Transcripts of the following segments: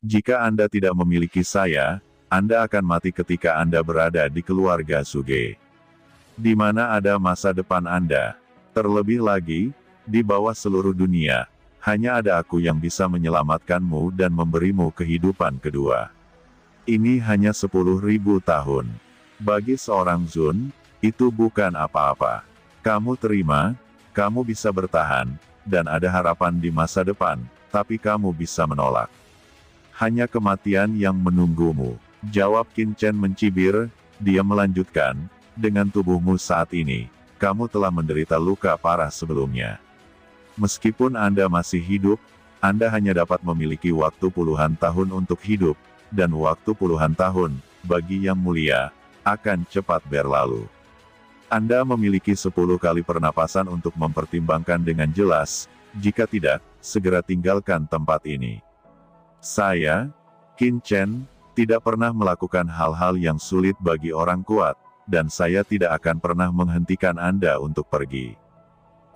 Jika Anda tidak memiliki saya, Anda akan mati ketika Anda berada di keluarga Suge. Di mana ada masa depan Anda. Terlebih lagi, di bawah seluruh dunia, hanya ada aku yang bisa menyelamatkanmu dan memberimu kehidupan kedua. Ini hanya 10.000 tahun. Bagi seorang Zun, itu bukan apa-apa. Kamu terima, kamu bisa bertahan, dan ada harapan di masa depan, tapi kamu bisa menolak. Hanya kematian yang menunggumu. Jawab Qin Chen mencibir, dia melanjutkan, dengan tubuhmu saat ini, kamu telah menderita luka parah sebelumnya. Meskipun Anda masih hidup, Anda hanya dapat memiliki waktu puluhan tahun untuk hidup, dan waktu puluhan tahun, bagi yang mulia, akan cepat berlalu. Anda memiliki 10 kali pernapasan untuk mempertimbangkan dengan jelas, jika tidak, segera tinggalkan tempat ini. Saya, Qin Chen, tidak pernah melakukan hal-hal yang sulit bagi orang kuat, dan saya tidak akan pernah menghentikan Anda untuk pergi.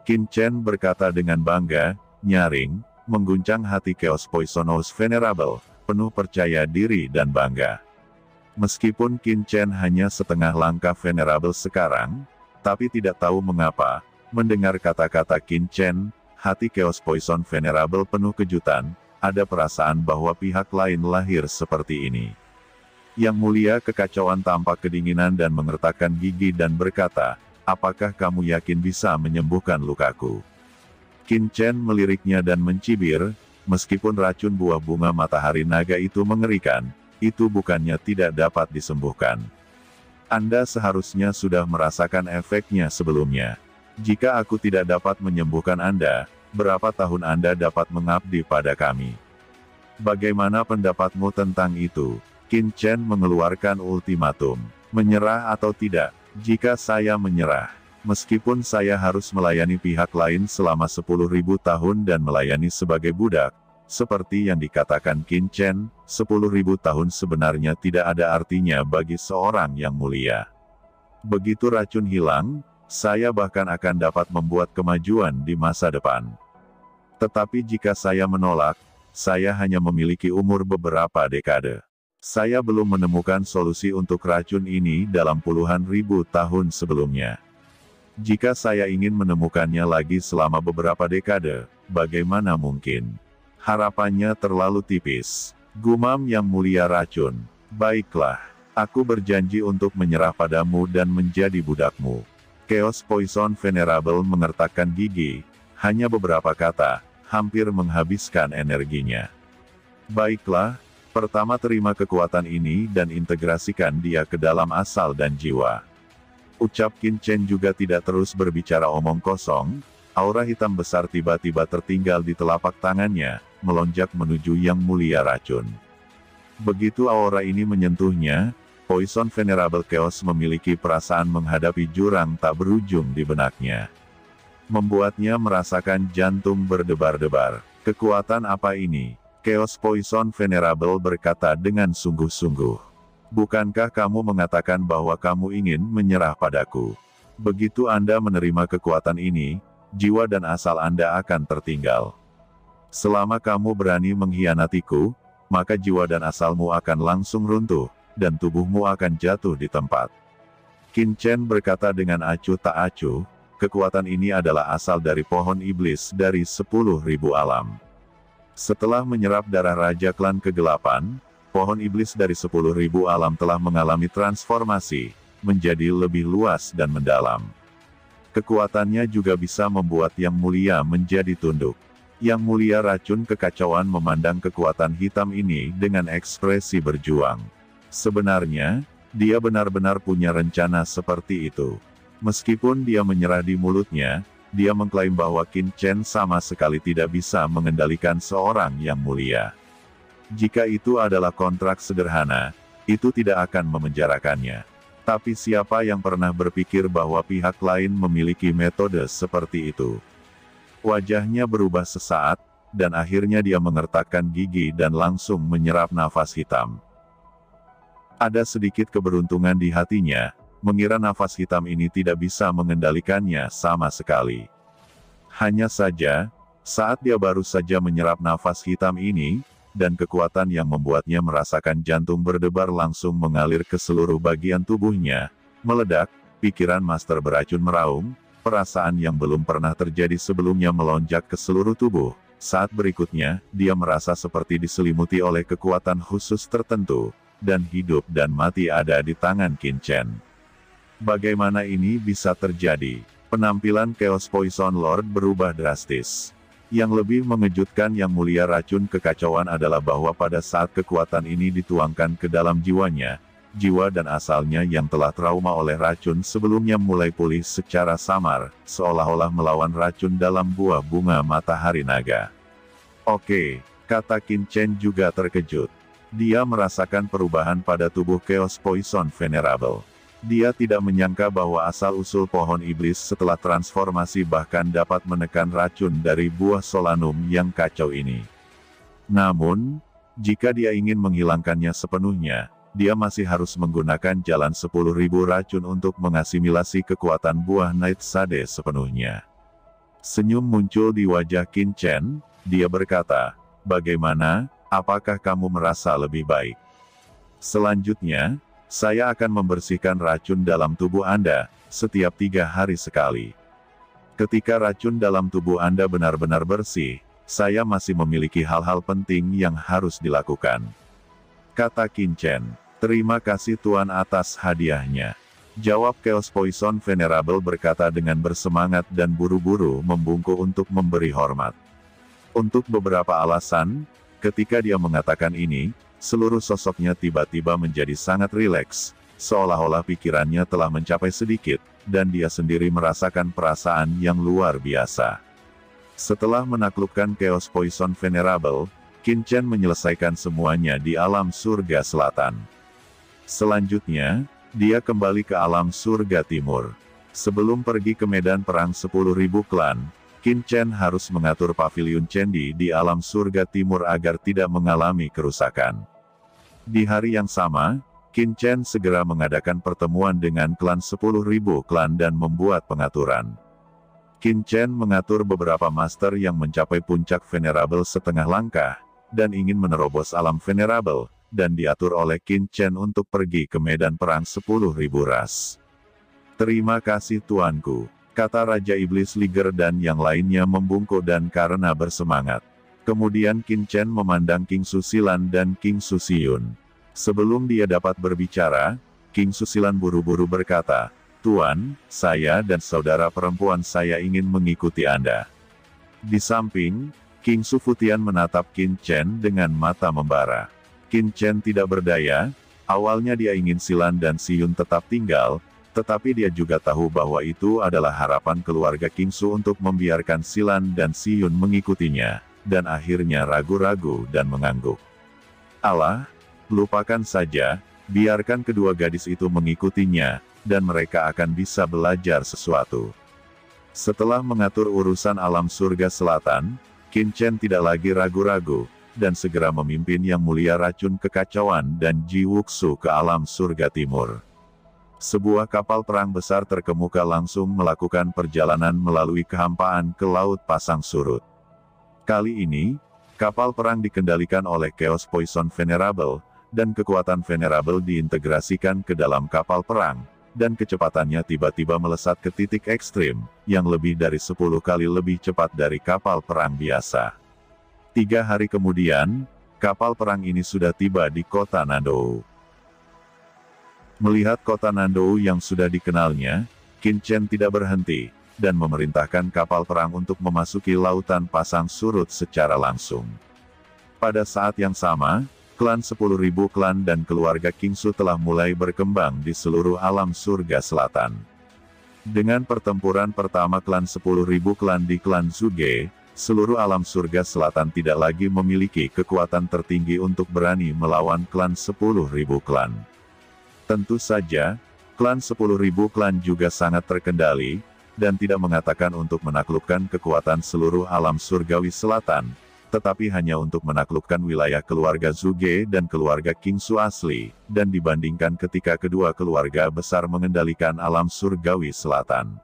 Qin Chen berkata dengan bangga, nyaring, mengguncang hati Chaos Poisonous Venerable, penuh percaya diri dan bangga. Meskipun Qin Chen hanya setengah langkah Venerable sekarang, tapi tidak tahu mengapa, mendengar kata-kata Qin Chen, hati Chaos Poison Venerable penuh kejutan, ada perasaan bahwa pihak lain lahir seperti ini. Yang mulia kekacauan tampak kedinginan dan mengertakkan gigi dan berkata, apakah kamu yakin bisa menyembuhkan lukaku? Qin Chen meliriknya dan mencibir, meskipun racun buah bunga matahari naga itu mengerikan, itu bukannya tidak dapat disembuhkan. Anda seharusnya sudah merasakan efeknya sebelumnya. Jika aku tidak dapat menyembuhkan Anda, berapa tahun Anda dapat mengabdi pada kami? Bagaimana pendapatmu tentang itu? Qin Chen mengeluarkan ultimatum. Menyerah atau tidak? Jika saya menyerah, meskipun saya harus melayani pihak lain selama 10.000 tahun dan melayani sebagai budak, seperti yang dikatakan Qin Chen, 10.000 tahun sebenarnya tidak ada artinya bagi seorang yang mulia. Begitu racun hilang, saya bahkan akan dapat membuat kemajuan di masa depan. Tetapi jika saya menolak, saya hanya memiliki umur beberapa dekade. Saya belum menemukan solusi untuk racun ini dalam puluhan ribu tahun sebelumnya. Jika saya ingin menemukannya lagi selama beberapa dekade, bagaimana mungkin? Harapannya terlalu tipis. Gumam yang mulia racun. Baiklah, aku berjanji untuk menyerah padamu dan menjadi budakmu. Chaos Poison Venerable mengertakkan gigi, hanya beberapa kata, hampir menghabiskan energinya. Baiklah, pertama terima kekuatan ini dan integrasikan dia ke dalam asal dan jiwa. Ucap Qin Chen juga tidak terus berbicara omong kosong, aura hitam besar tiba-tiba tertinggal di telapak tangannya, melonjak menuju yang mulia racun. Begitu aura ini menyentuhnya, Poison Venerable Chaos memiliki perasaan menghadapi jurang tak berujung di benaknya. Membuatnya merasakan jantung berdebar-debar. Kekuatan apa ini? Chaos Poison Venerable berkata dengan sungguh-sungguh. Bukankah kamu mengatakan bahwa kamu ingin menyerah padaku? Begitu Anda menerima kekuatan ini, jiwa dan asal Anda akan tertinggal. Selama kamu berani mengkhianatiku, maka jiwa dan asalmu akan langsung runtuh, dan tubuhmu akan jatuh di tempat. Qin Chen berkata dengan acuh tak acuh, kekuatan ini adalah asal dari pohon iblis dari 10.000 alam. Setelah menyerap darah Raja Klan Kegelapan, pohon iblis dari 10.000 alam telah mengalami transformasi, menjadi lebih luas dan mendalam. Kekuatannya juga bisa membuat Yang Mulia menjadi tunduk. Yang Mulia racun kekacauan memandang kekuatan hitam ini dengan ekspresi berjuang. Sebenarnya, dia benar-benar punya rencana seperti itu. Meskipun dia menyerah di mulutnya, dia mengklaim bahwa Qin Chen sama sekali tidak bisa mengendalikan seorang Yang Mulia. Jika itu adalah kontrak sederhana, itu tidak akan memenjarakannya. Tapi siapa yang pernah berpikir bahwa pihak lain memiliki metode seperti itu? Wajahnya berubah sesaat, dan akhirnya dia mengertakkan gigi dan langsung menyerap nafas hitam. Ada sedikit keberuntungan di hatinya, mengira nafas hitam ini tidak bisa mengendalikannya sama sekali. Hanya saja, saat dia baru saja menyerap nafas hitam ini, dan kekuatan yang membuatnya merasakan jantung berdebar langsung mengalir ke seluruh bagian tubuhnya. Meledak, pikiran master beracun meraung, perasaan yang belum pernah terjadi sebelumnya melonjak ke seluruh tubuh. Saat berikutnya, dia merasa seperti diselimuti oleh kekuatan khusus tertentu, dan hidup dan mati ada di tangan Qin Chen. Bagaimana ini bisa terjadi? Penampilan Chaos Poison Lord berubah drastis. Yang lebih mengejutkan yang mulia racun kekacauan adalah bahwa pada saat kekuatan ini dituangkan ke dalam jiwanya, jiwa dan asalnya yang telah trauma oleh racun sebelumnya mulai pulih secara samar, seolah-olah melawan racun dalam buah bunga matahari naga. Oke, kata Qin Chen juga terkejut. Dia merasakan perubahan pada tubuh Chaos Poison Venerable. Dia tidak menyangka bahwa asal-usul pohon iblis setelah transformasi bahkan dapat menekan racun dari buah solanum yang kacau ini. Namun, jika dia ingin menghilangkannya sepenuhnya, dia masih harus menggunakan jalan 10.000 racun untuk mengasimilasi kekuatan buah Night Sade sepenuhnya. Senyum muncul di wajah Qin Chen, dia berkata, "Bagaimana, apakah kamu merasa lebih baik? Selanjutnya, saya akan membersihkan racun dalam tubuh Anda, setiap 3 hari sekali. Ketika racun dalam tubuh Anda benar-benar bersih, saya masih memiliki hal-hal penting yang harus dilakukan," kata Qin Chen. "Terima kasih Tuan atas hadiahnya," jawab Chaos Poison Venerable berkata dengan bersemangat dan buru-buru membungkuk untuk memberi hormat. Untuk beberapa alasan, ketika dia mengatakan ini, seluruh sosoknya tiba-tiba menjadi sangat rileks, seolah-olah pikirannya telah mencapai sedikit, dan dia sendiri merasakan perasaan yang luar biasa. Setelah menaklukkan Chaos Poison Venerable, Qin Chen menyelesaikan semuanya di alam surga selatan. Selanjutnya, dia kembali ke alam surga timur. Sebelum pergi ke medan perang 10.000 klan, Qin Chen harus mengatur pavilion Chendi di alam surga timur agar tidak mengalami kerusakan. Di hari yang sama, Qin Chen segera mengadakan pertemuan dengan klan 10.000 klan dan membuat pengaturan. Qin Chen mengatur beberapa master yang mencapai puncak Venerable setengah langkah, dan ingin menerobos alam Venerable, dan diatur oleh Qin Chen untuk pergi ke medan perang 10.000 ras. "Terima kasih tuanku," kata Raja Iblis Liger dan yang lainnya membungkuk dan karena bersemangat. Kemudian Qin Chen memandang King Susilan dan King Susiyun. Sebelum dia dapat berbicara, King Susilan buru-buru berkata, "Tuan, saya dan saudara perempuan saya ingin mengikuti Anda." Di samping, King Sufutian menatap Qin Chen dengan mata membara. Qin Chen tidak berdaya, awalnya dia ingin Silan dan Siyun tetap tinggal, tetapi dia juga tahu bahwa itu adalah harapan keluarga King Su untuk membiarkan Silan dan Siyun mengikutinya, dan akhirnya ragu-ragu dan mengangguk. "Allah, lupakan saja, biarkan kedua gadis itu mengikutinya, dan mereka akan bisa belajar sesuatu." Setelah mengatur urusan alam surga selatan, Qin Chen tidak lagi ragu-ragu, dan segera memimpin Yang Mulia Racun Kekacauan dan Ji Wuxu ke alam surga timur. Sebuah kapal perang besar terkemuka langsung melakukan perjalanan melalui kehampaan ke Laut Pasang Surut. Kali ini, kapal perang dikendalikan oleh Chaos Poison Venerable, dan kekuatan Venerable diintegrasikan ke dalam kapal perang, dan kecepatannya tiba-tiba melesat ke titik ekstrim, yang lebih dari 10 kali lebih cepat dari kapal perang biasa. 3 hari kemudian, kapal perang ini sudah tiba di kota Nandou. Melihat kota Nandou yang sudah dikenalnya, Qin Chen tidak berhenti, dan memerintahkan kapal perang untuk memasuki lautan pasang surut secara langsung. Pada saat yang sama, klan 10.000 klan dan keluarga King Su telah mulai berkembang di seluruh alam surga selatan. Dengan pertempuran pertama klan 10.000 klan di klan Zuge, seluruh alam surga selatan tidak lagi memiliki kekuatan tertinggi untuk berani melawan klan 10.000 klan. Tentu saja, klan 10.000 klan juga sangat terkendali, dan tidak mengatakan untuk menaklukkan kekuatan seluruh alam surgawi selatan, tetapi hanya untuk menaklukkan wilayah keluarga Zuge dan keluarga King Su asli, dan dibandingkan ketika kedua keluarga besar mengendalikan alam surgawi selatan.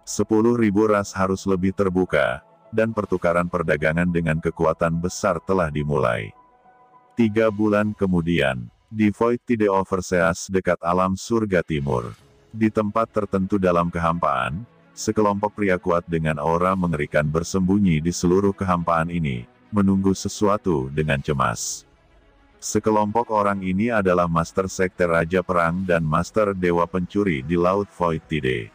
10.000 ras harus lebih terbuka, dan pertukaran perdagangan dengan kekuatan besar telah dimulai. 3 bulan kemudian, di Void Tide Overseas dekat alam surga timur. Di tempat tertentu dalam kehampaan, sekelompok pria kuat dengan aura mengerikan bersembunyi di seluruh kehampaan ini, menunggu sesuatu dengan cemas. Sekelompok orang ini adalah Master Sekte Raja Perang dan Master Dewa Pencuri di Laut Void Tide.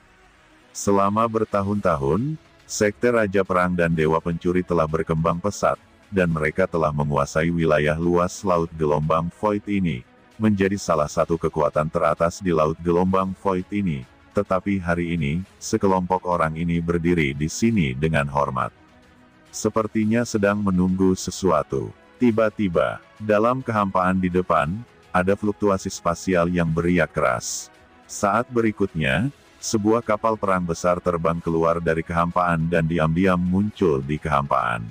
Selama bertahun-tahun, Sekte Raja Perang dan Dewa Pencuri telah berkembang pesat, dan mereka telah menguasai wilayah luas Laut Gelombang Void ini, menjadi salah satu kekuatan teratas di Laut Gelombang Void ini. Tetapi hari ini, sekelompok orang ini berdiri di sini dengan hormat. Sepertinya sedang menunggu sesuatu. Tiba-tiba, dalam kehampaan di depan, ada fluktuasi spasial yang beriak keras. Saat berikutnya, sebuah kapal perang besar terbang keluar dari kehampaan dan diam-diam muncul di kehampaan.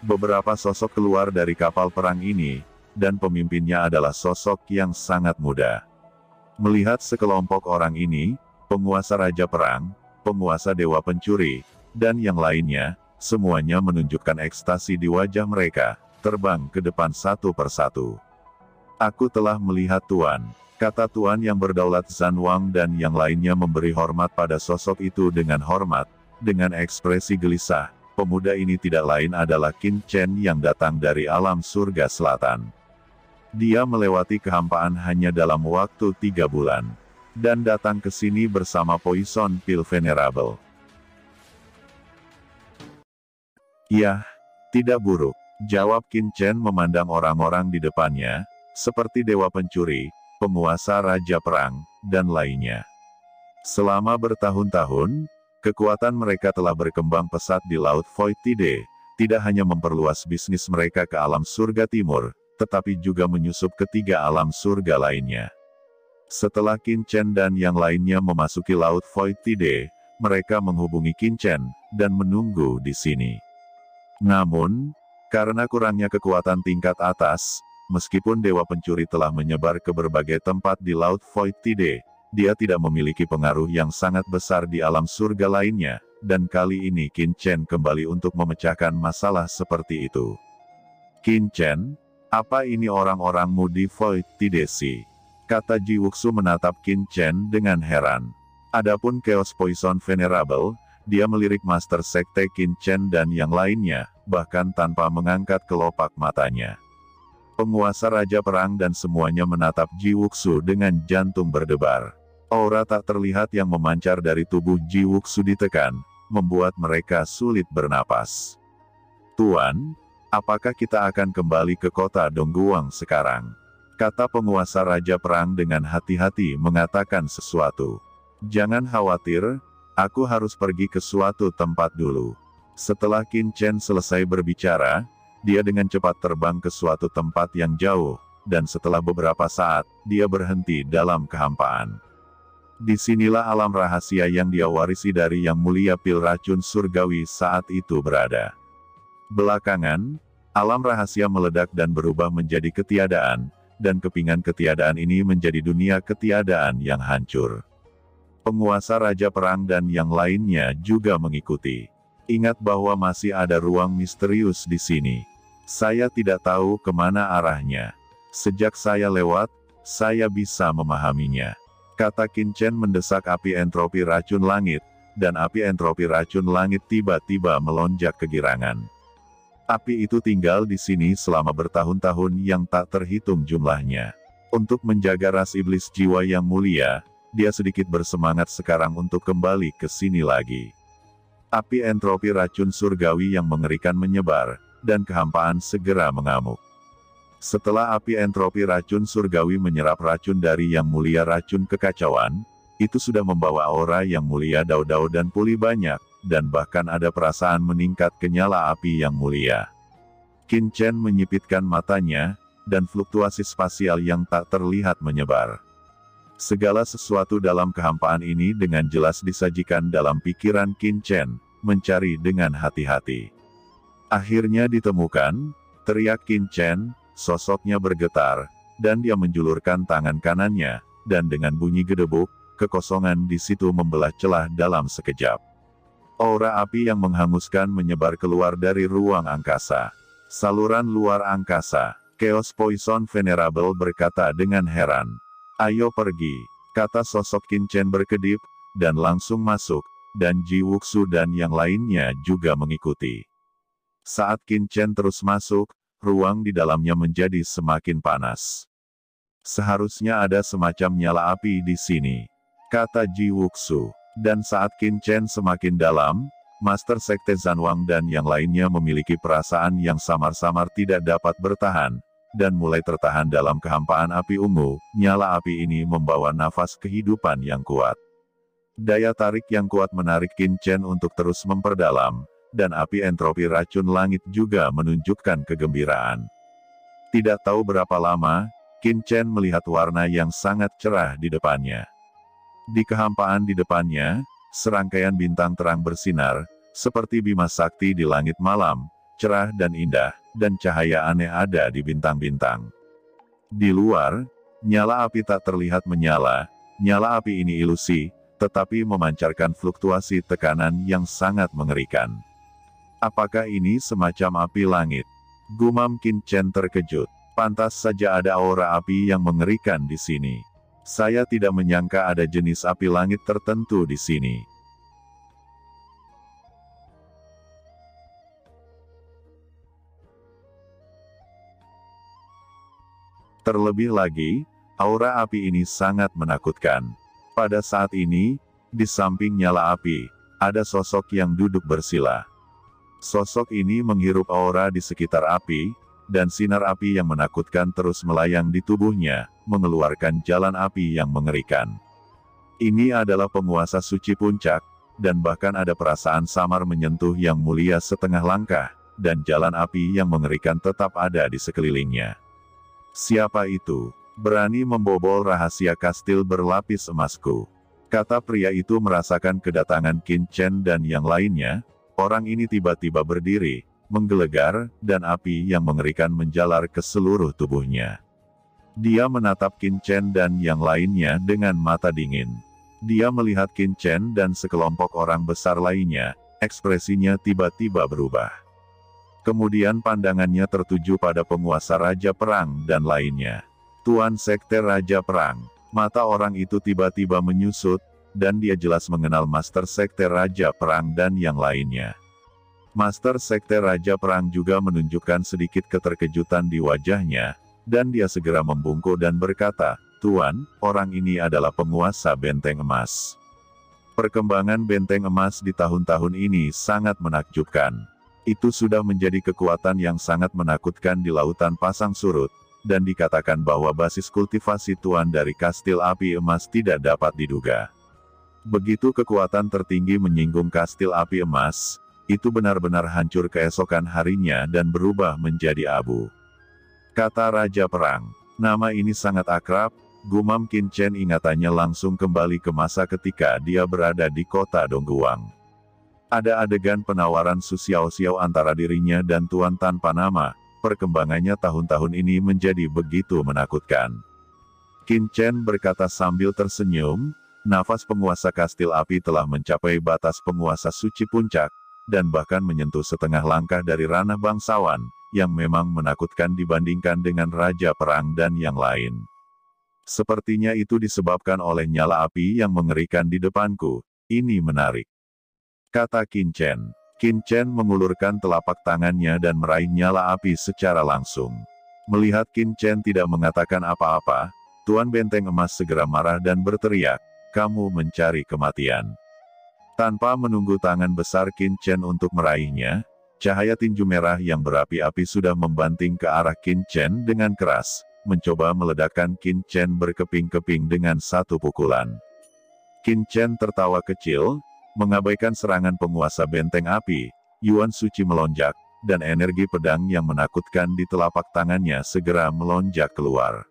Beberapa sosok keluar dari kapal perang ini, dan pemimpinnya adalah sosok yang sangat muda. Melihat sekelompok orang ini, penguasa Raja Perang, penguasa Dewa Pencuri, dan yang lainnya, semuanya menunjukkan ekstasi di wajah mereka, terbang ke depan satu persatu. "Aku telah melihat Tuan," kata Tuan yang berdaulat Zan Wang, dan yang lainnya memberi hormat pada sosok itu dengan hormat, dengan ekspresi gelisah. Pemuda ini tidak lain adalah Qin Chen yang datang dari alam surga selatan. Dia melewati kehampaan hanya dalam waktu 3 bulan. Dan datang ke sini bersama Poison Pill Venerable. "Yah, tidak buruk," jawab Qin Chen memandang orang-orang di depannya, seperti Dewa Pencuri, penguasa Raja Perang, dan lainnya. Selama bertahun-tahun, kekuatan mereka telah berkembang pesat di Laut Void Tide, tidak hanya memperluas bisnis mereka ke alam surga timur, tetapi juga menyusup ke 3 alam surga lainnya. Setelah Qin Chen dan yang lainnya memasuki Laut Void Tide, mereka menghubungi Qin Chen, dan menunggu di sini. Namun, karena kurangnya kekuatan tingkat atas, meskipun Dewa Pencuri telah menyebar ke berbagai tempat di Laut Void Tide, dia tidak memiliki pengaruh yang sangat besar di alam surga lainnya, dan kali ini Qin Chen kembali untuk memecahkan masalah seperti itu. "Qin Chen, apa ini orang-orangmu di Void Tide sih?" kata Ji Wuxu menatap Qin Chen dengan heran. Adapun Chaos Poison Venerable, dia melirik Master Sekte Qin Chen dan yang lainnya, bahkan tanpa mengangkat kelopak matanya. Penguasa Raja Perang dan semuanya menatap Ji Wuxu dengan jantung berdebar. Aura tak terlihat yang memancar dari tubuh Ji Wuxu ditekan, membuat mereka sulit bernapas. "Tuan, apakah kita akan kembali ke kota Dongguang sekarang?" kata penguasa Raja Perang dengan hati-hati mengatakan sesuatu. "Jangan khawatir, aku harus pergi ke suatu tempat dulu." Setelah Qin Chen selesai berbicara, dia dengan cepat terbang ke suatu tempat yang jauh, dan setelah beberapa saat, dia berhenti dalam kehampaan. Disinilah alam rahasia yang dia warisi dari Yang Mulia Pil Racun Surgawi saat itu berada. Belakangan, alam rahasia meledak dan berubah menjadi ketiadaan, dan kepingan ketiadaan ini menjadi dunia ketiadaan yang hancur. Penguasa Raja Perang dan yang lainnya juga mengikuti. Ingat bahwa masih ada ruang misterius di sini. Saya tidak tahu kemana arahnya. Sejak saya lewat, saya bisa memahaminya. Kata Qin Chen mendesak api entropi racun langit, dan api entropi racun langit tiba-tiba melonjak kegirangan. Api itu tinggal di sini selama bertahun-tahun yang tak terhitung jumlahnya. Untuk menjaga ras iblis jiwa yang mulia, dia sedikit bersemangat sekarang untuk kembali ke sini lagi. Api entropi racun surgawi yang mengerikan menyebar, dan kehampaan segera mengamuk. Setelah api entropi racun surgawi menyerap racun dari Yang Mulia Racun Kekacauan, itu sudah membawa aura Yang Mulia Dao-Dao dan pulih banyak, dan bahkan ada perasaan meningkat ke nyala api Yang Mulia. Qin Chen menyipitkan matanya, dan fluktuasi spasial yang tak terlihat menyebar. Segala sesuatu dalam kehampaan ini dengan jelas disajikan dalam pikiran Qin Chen, mencari dengan hati-hati. Akhirnya ditemukan, teriak Qin Chen, sosoknya bergetar, dan dia menjulurkan tangan kanannya, dan dengan bunyi gedebuk, kekosongan di situ membelah celah dalam sekejap. Aura api yang menghanguskan menyebar keluar dari ruang angkasa. Saluran luar angkasa. Chaos Poison Venerable berkata dengan heran. Ayo pergi, kata sosok Qin Chen berkedip, dan langsung masuk, dan Ji Wuxu dan yang lainnya juga mengikuti. Saat Qin Chen terus masuk, ruang di dalamnya menjadi semakin panas. Seharusnya ada semacam nyala api di sini, kata Ji Wuxu. Dan saat Qin Chen semakin dalam, Master Sekte Zanwang dan yang lainnya memiliki perasaan yang samar-samar tidak dapat bertahan, dan mulai tertahan dalam kehampaan api ungu. Nyala api ini membawa nafas kehidupan yang kuat. Daya tarik yang kuat menarik Qin Chen untuk terus memperdalam, dan api entropi racun langit juga menunjukkan kegembiraan. Tidak tahu berapa lama, Qin Chen melihat warna yang sangat cerah di depannya. Di kehampaan di depannya, serangkaian bintang terang bersinar, seperti bima sakti di langit malam, cerah dan indah, dan cahaya aneh ada di bintang-bintang. Di luar, nyala api tak terlihat menyala. Nyala api ini ilusi, tetapi memancarkan fluktuasi tekanan yang sangat mengerikan. Apakah ini semacam api langit? Gumam Qin Chen terkejut. Pantas saja ada aura api yang mengerikan di sini. Saya tidak menyangka ada jenis api langit tertentu di sini. Terlebih lagi, aura api ini sangat menakutkan. Pada saat ini, di samping nyala api, ada sosok yang duduk bersila. Sosok ini menghirup aura di sekitar api, dan sinar api yang menakutkan terus melayang di tubuhnya, mengeluarkan jalan api yang mengerikan. Ini adalah penguasa suci puncak, dan bahkan ada perasaan samar menyentuh yang mulia setengah langkah, dan jalan api yang mengerikan tetap ada di sekelilingnya. Siapa itu? Berani membobol rahasia kastil berlapis emasku. Kata pria itu merasakan kedatangan Qin Chen dan yang lainnya. Orang ini tiba-tiba berdiri, menggelegar, dan api yang mengerikan menjalar ke seluruh tubuhnya. Dia menatap Qin Chen dan yang lainnya dengan mata dingin. Dia melihat Qin Chen dan sekelompok orang besar lainnya, ekspresinya tiba-tiba berubah. Kemudian pandangannya tertuju pada penguasa Raja Perang dan lainnya. Tuan Sekte Raja Perang. Mata orang itu tiba-tiba menyusut, dan dia jelas mengenal Master Sekte Raja Perang dan yang lainnya. Master Sekte Raja Perang juga menunjukkan sedikit keterkejutan di wajahnya, dan dia segera membungkuk dan berkata, "Tuan, orang ini adalah penguasa Benteng Emas." Perkembangan Benteng Emas di tahun-tahun ini sangat menakjubkan. Itu sudah menjadi kekuatan yang sangat menakutkan di lautan pasang surut, dan dikatakan bahwa basis kultivasi Tuan dari Kastil Api Emas tidak dapat diduga. Begitu kekuatan tertinggi menyinggung Kastil Api Emas, itu benar-benar hancur keesokan harinya dan berubah menjadi abu. Kata Raja Perang, nama ini sangat akrab. Gumam Qin Chen ingatannya langsung kembali ke masa ketika dia berada di kota Dongguang. Ada adegan penawaran Su Xiao antara dirinya dan Tuan tanpa nama. Perkembangannya tahun-tahun ini menjadi begitu menakutkan. Qin Chen berkata sambil tersenyum, nafas penguasa Kastil Api telah mencapai batas penguasa suci puncak, dan bahkan menyentuh setengah langkah dari ranah bangsawan, yang memang menakutkan dibandingkan dengan Raja Perang dan yang lain. Sepertinya itu disebabkan oleh nyala api yang mengerikan di depanku. Ini menarik, kata Qin Chen. Qin Chen mengulurkan telapak tangannya dan meraih nyala api secara langsung. Melihat Qin Chen tidak mengatakan apa-apa, Tuan Benteng Emas segera marah dan berteriak, "Kamu mencari kematian." Tanpa menunggu tangan besar Qin Chen untuk meraihnya, cahaya tinju merah yang berapi-api sudah membanting ke arah Qin Chen dengan keras, mencoba meledakkan Qin Chen berkeping-keping dengan satu pukulan. Qin Chen tertawa kecil, mengabaikan serangan penguasa benteng api. Yuan Suci melonjak, dan energi pedang yang menakutkan di telapak tangannya segera melonjak keluar.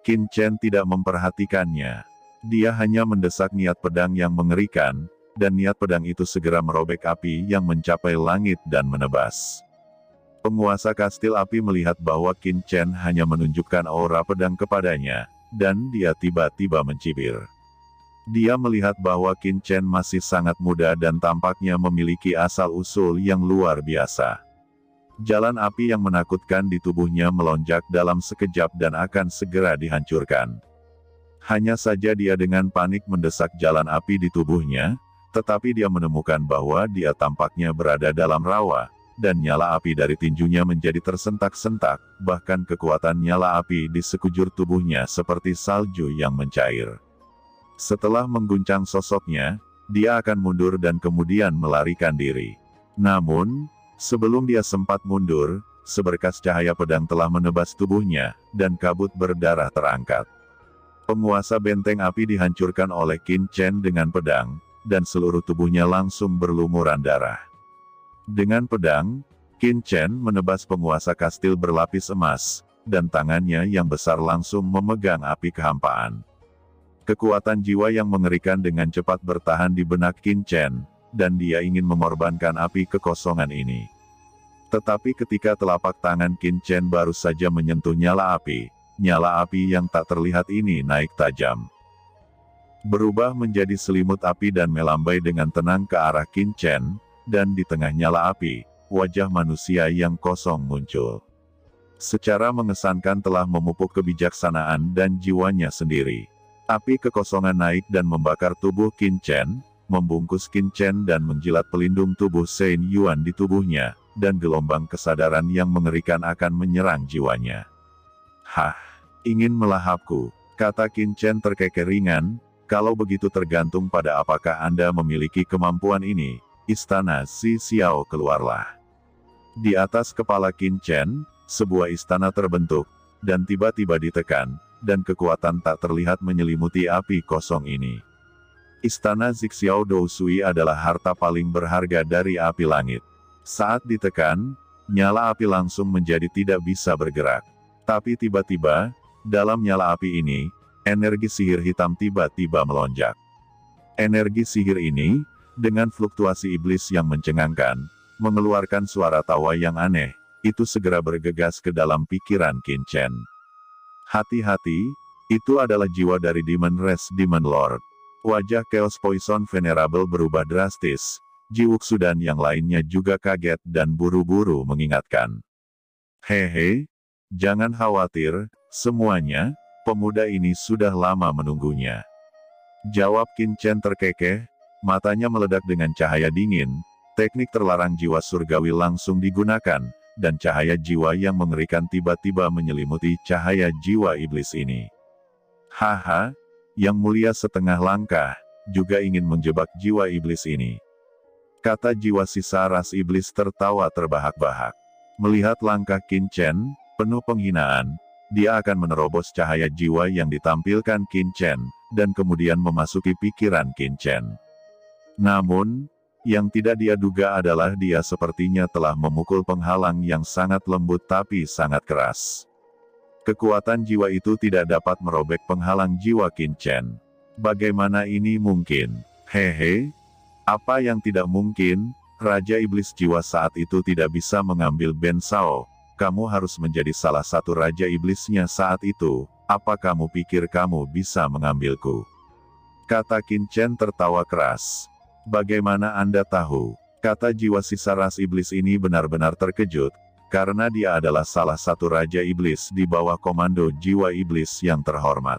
Qin Chen tidak memperhatikannya. Dia hanya mendesak niat pedang yang mengerikan, dan niat pedang itu segera merobek api yang mencapai langit dan menebas. Penguasa Kastil Api melihat bahwa Qin Chen hanya menunjukkan aura pedang kepadanya, dan dia tiba-tiba mencibir. Dia melihat bahwa Qin Chen masih sangat muda dan tampaknya memiliki asal-usul yang luar biasa. Jalan api yang menakutkan di tubuhnya melonjak dalam sekejap dan akan segera dihancurkan. Hanya saja dia dengan panik mendesak jalan api di tubuhnya, tetapi dia menemukan bahwa dia tampaknya berada dalam rawa, dan nyala api dari tinjunya menjadi tersentak-sentak, bahkan kekuatan nyala api di sekujur tubuhnya seperti salju yang mencair. Setelah mengguncang sosoknya, dia akan mundur dan kemudian melarikan diri. Namun, sebelum dia sempat mundur, seberkas cahaya pedang telah menebas tubuhnya, dan kabut berdarah terangkat. Penguasa benteng api dihancurkan oleh Qin Chen dengan pedang, dan seluruh tubuhnya langsung berlumuran darah. Dengan pedang, Qin Chen menebas penguasa kastil berlapis emas, dan tangannya yang besar langsung memegang api kehampaan. Kekuatan jiwa yang mengerikan dengan cepat bertahan di benak Qin Chen, dan dia ingin mengorbankan api kekosongan ini. Tetapi ketika telapak tangan Qin Chen baru saja menyentuh nyala api yang tak terlihat ini naik tajam. Berubah menjadi selimut api dan melambai dengan tenang ke arah Qin Chen, dan di tengah nyala api, wajah manusia yang kosong muncul. Secara mengesankan telah memupuk kebijaksanaan dan jiwanya sendiri. Api kekosongan naik dan membakar tubuh Qin Chen, membungkus Qin Chen dan menjilat pelindung tubuh Shen Yuan di tubuhnya, dan gelombang kesadaran yang mengerikan akan menyerang jiwanya. "Hah, ingin melahapku," kata Qin Chen terkekeh ringan, "kalau begitu tergantung pada apakah Anda memiliki kemampuan ini." Istana Si Xiao keluarlah. Di atas kepala Qin Chen, sebuah istana terbentuk, dan tiba-tiba ditekan, dan kekuatan tak terlihat menyelimuti api kosong ini. Istana Zixiao Dou Sui adalah harta paling berharga dari api langit. Saat ditekan, nyala api langsung menjadi tidak bisa bergerak. Tapi tiba-tiba, dalam nyala api ini, energi sihir hitam tiba-tiba melonjak. Energi sihir ini, dengan fluktuasi iblis yang mencengangkan, mengeluarkan suara tawa yang aneh, itu segera bergegas ke dalam pikiran Qin Chen. Hati-hati, itu adalah jiwa dari Demon Race Demon Lord. Wajah Chaos Poison Venerable berubah drastis, Ji Wuxu dan yang lainnya juga kaget dan buru-buru mengingatkan. "Hehe, jangan khawatir, semuanya, pemuda ini sudah lama menunggunya," jawab Qin Chen terkekeh. Matanya meledak dengan cahaya dingin, teknik terlarang jiwa surgawi langsung digunakan, dan cahaya jiwa yang mengerikan tiba-tiba menyelimuti cahaya jiwa iblis ini. "Haha, yang mulia setengah langkah, juga ingin menjebak jiwa iblis ini," kata jiwa sisa ras iblis tertawa terbahak-bahak. Melihat langkah Qin Chen, penuh penghinaan, dia akan menerobos cahaya jiwa yang ditampilkan Qin Chen, dan kemudian memasuki pikiran Qin Chen. Namun, yang tidak dia duga adalah dia sepertinya telah memukul penghalang yang sangat lembut tapi sangat keras. Kekuatan jiwa itu tidak dapat merobek penghalang jiwa Qin Chen. Bagaimana ini mungkin? Hehe. Apa yang tidak mungkin? Raja Iblis Jiwa saat itu tidak bisa mengambil Ben Sao. Kamu harus menjadi salah satu Raja Iblisnya saat itu. Apa kamu pikir kamu bisa mengambilku? Kata Qin Chen tertawa keras. "Bagaimana Anda tahu?" Kata jiwa sisa ras iblis ini benar-benar terkejut, karena dia adalah salah satu Raja Iblis di bawah komando jiwa iblis yang terhormat.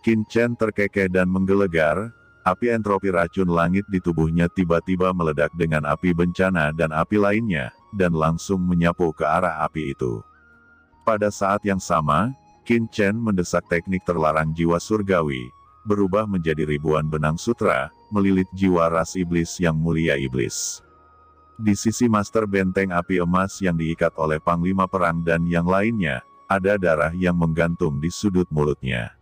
Qin Chen terkekeh dan menggelegar, api entropi racun langit di tubuhnya tiba-tiba meledak dengan api bencana dan api lainnya, dan langsung menyapu ke arah api itu. Pada saat yang sama, Qin Chen mendesak teknik terlarang jiwa surgawi, berubah menjadi ribuan benang sutra, melilit jiwa ras iblis yang mulia iblis. Di sisi Master Benteng Api Emas yang diikat oleh Panglima Perang dan yang lainnya, ada darah yang menggantung di sudut mulutnya.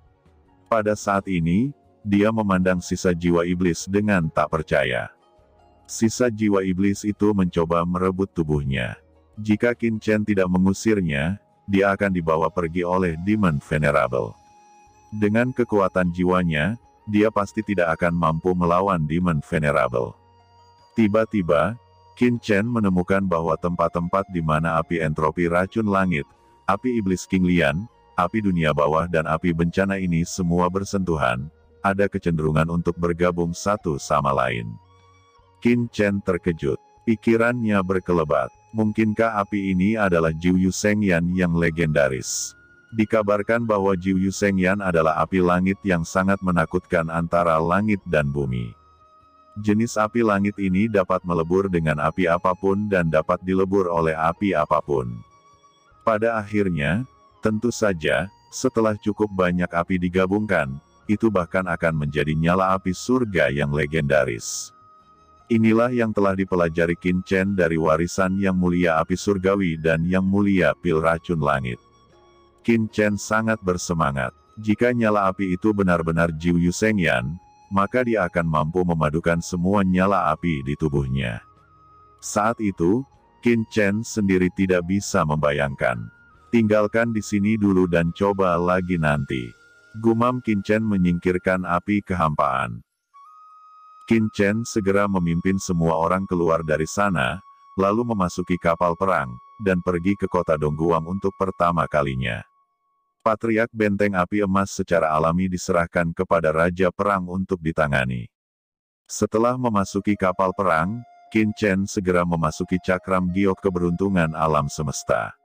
Pada saat ini, dia memandang sisa jiwa iblis dengan tak percaya. Sisa jiwa iblis itu mencoba merebut tubuhnya. Jika Qin Chen tidak mengusirnya, dia akan dibawa pergi oleh Demon Venerable. Dengan kekuatan jiwanya, dia pasti tidak akan mampu melawan Demon Venerable. Tiba-tiba, Qin Chen menemukan bahwa tempat-tempat di mana api entropi racun langit, api iblis King Lian, api dunia bawah dan api bencana ini semua bersentuhan, ada kecenderungan untuk bergabung satu sama lain. Qin Chen terkejut. Pikirannya berkelebat. Mungkinkah api ini adalah Jiu Shengyan yang legendaris? Dikabarkan bahwa Jiu Shengyan adalah api langit yang sangat menakutkan antara langit dan bumi. Jenis api langit ini dapat melebur dengan api apapun dan dapat dilebur oleh api apapun. Pada akhirnya, tentu saja, setelah cukup banyak api digabungkan, itu bahkan akan menjadi nyala api surga yang legendaris. Inilah yang telah dipelajari Qin Chen dari warisan Yang Mulia Api Surgawi dan Yang Mulia Pil Racun Langit. Qin Chen sangat bersemangat. Jika nyala api itu benar-benar Jiu Shengyan, maka dia akan mampu memadukan semua nyala api di tubuhnya. Saat itu, Qin Chen sendiri tidak bisa membayangkan. Tinggalkan di sini dulu dan coba lagi nanti. Gumam Qin Chen menyingkirkan api kehampaan. Qin Chen segera memimpin semua orang keluar dari sana, lalu memasuki kapal perang, dan pergi ke kota Dongguang untuk pertama kalinya. Patriark Benteng Api Emas secara alami diserahkan kepada Raja Perang untuk ditangani. Setelah memasuki kapal perang, Qin Chen segera memasuki cakram giok keberuntungan alam semesta.